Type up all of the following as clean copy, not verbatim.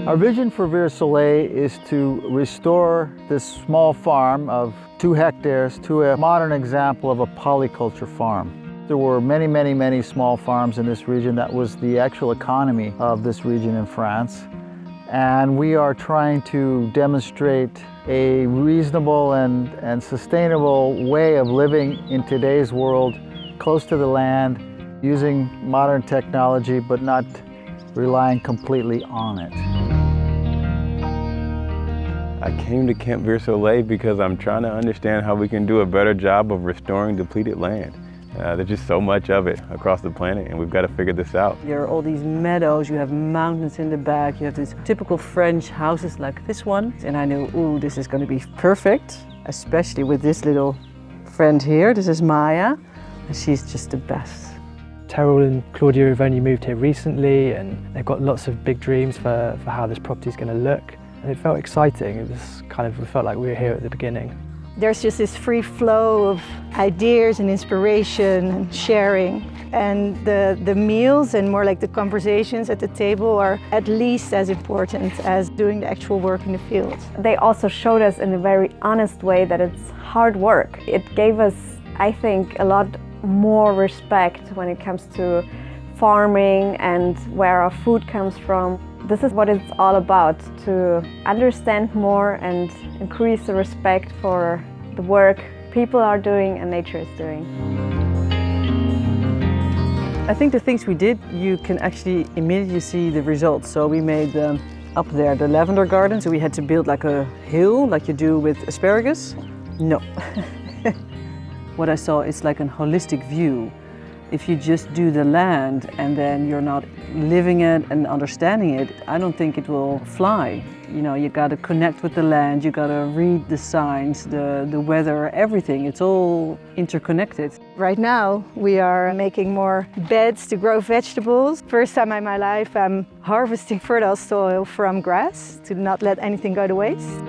Our vision for Virsoleil is to restore this small farm of 2 hectares to a modern example of a polyculture farm. There were many small farms in this region. That was the actual economy of this region in France. And we are trying to demonstrate a reasonable and sustainable way of living in today's world, close to the land, using modern technology, but not relying completely on it. I came to Camp Virsoleil because I'm trying to understand how we can do a better job of restoring depleted land. There's just so much of it across the planet, and we've got to figure this out. There are all these meadows, you have mountains in the back, you have these typical French houses like this one. And I knew, ooh, this is going to be perfect, especially with this little friend here. This is Maya, and she's just the best. Terrell and Claudia have only moved here recently, and they've got lots of big dreams for how this property is going to look. And it felt exciting. It was we felt like we were here at the beginning. There's just this free flow of ideas and inspiration and sharing. And the meals and more like the conversations at the table are at least as important as doing the actual work in the field. They also showed us in a very honest way that it's hard work. It gave us, I think, a lot more respect when it comes to farming and where our food comes from. This is what it's all about, to understand more and increase the respect for the work people are doing and nature is doing. I think the things we did, you can actually immediately see the results. So we made up there the lavender garden, so we had to build like a hill like you do with asparagus. No. What I saw is like a holistic view. If you just do the land and then you're not living it and understanding it, I don't think it will fly. You know, you gotta connect with the land, you gotta read the signs, the weather, everything. It's all interconnected. Right now, we are making more beds to grow vegetables. First time in my life, I'm harvesting fertile soil from grass to not let anything go to waste.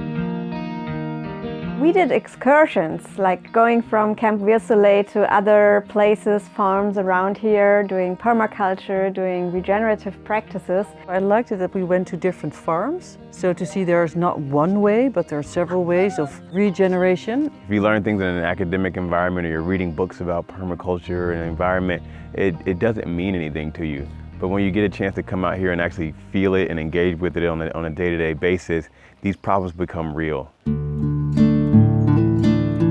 We did excursions, like going from Camp Virsoleil to other places, farms around here, doing permaculture, doing regenerative practices. I liked it that we went to different farms, so to see there's not one way, but there are several ways of regeneration. If you learn things in an academic environment or you're reading books about permaculture and environment, it doesn't mean anything to you. But when you get a chance to come out here and actually feel it and engage with it on a day-to-day basis, these problems become real.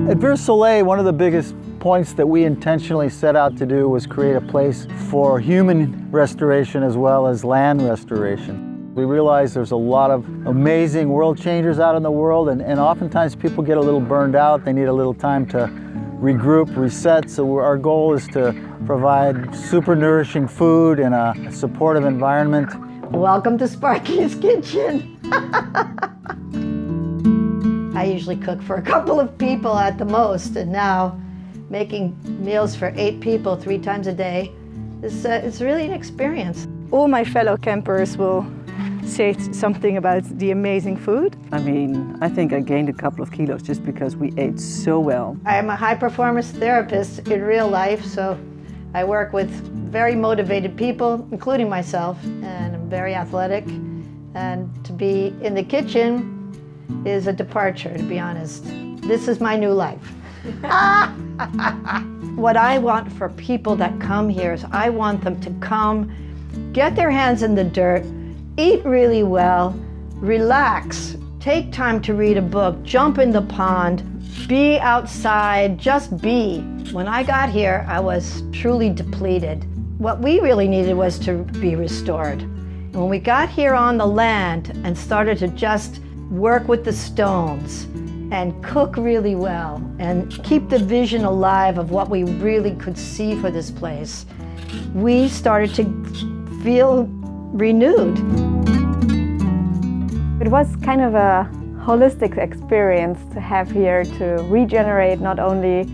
At Virsoleil, one of the biggest points that we intentionally set out to do was create a place for human restoration as well as land restoration. We realize there's a lot of amazing world changers out in the world, and oftentimes people get a little burned out. They need a little time to regroup, reset. So our goal is to provide super nourishing food and a supportive environment. Welcome to Sparky's Kitchen. I usually cook for a couple of people at the most, and now making meals for 8 people 3 times a day it's really an experience. All my fellow campers will say something about the amazing food. I mean, I think I gained a couple of kilos just because we ate so well. I am a high-performance therapist in real life, so I work with very motivated people, including myself, and I'm very athletic. And to be in the kitchen is a departure, to be honest. This is my new life. What I want for people that come here is I want them to come, get their hands in the dirt, eat really well, relax, take time to read a book, jump in the pond, be outside, just be. When I got here, I was truly depleted. What we really needed was to be restored. And when we got here on the land and started to just work with the stones and cook really well and keep the vision alive of what we really could see for this place, we started to feel renewed. It was kind of a holistic experience to have here, to regenerate not only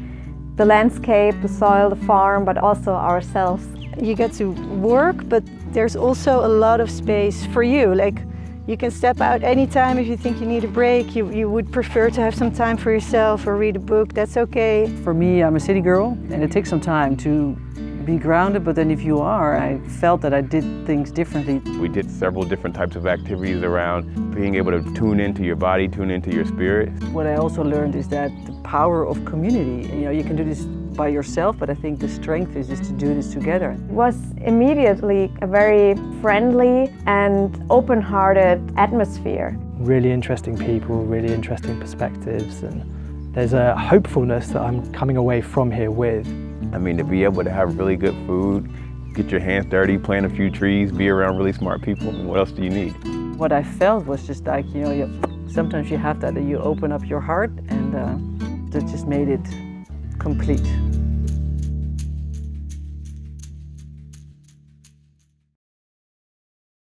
the landscape, the soil, the farm, but also ourselves. You get to work, but there's also a lot of space for you. Like, you can step out anytime if you think you need a break. You would prefer to have some time for yourself or read a book, that's okay. For me, I'm a city girl, and it takes some time to be grounded, but then if you are, I felt that I did things differently. We did several different types of activities around being able to tune into your body, tune into your spirit. What I also learned is that the power of community, you know, you can do this by yourself, but I think the strength is to do this together. It was immediately a very friendly and open-hearted atmosphere. Really interesting people, really interesting perspectives, and there's a hopefulness that I'm coming away from here with. I mean, to be able to have really good food, get your hands dirty, plant a few trees, be around really smart people, what else do you need? What I felt was just like, you know, sometimes you have that you open up your heart, and that just made it complete.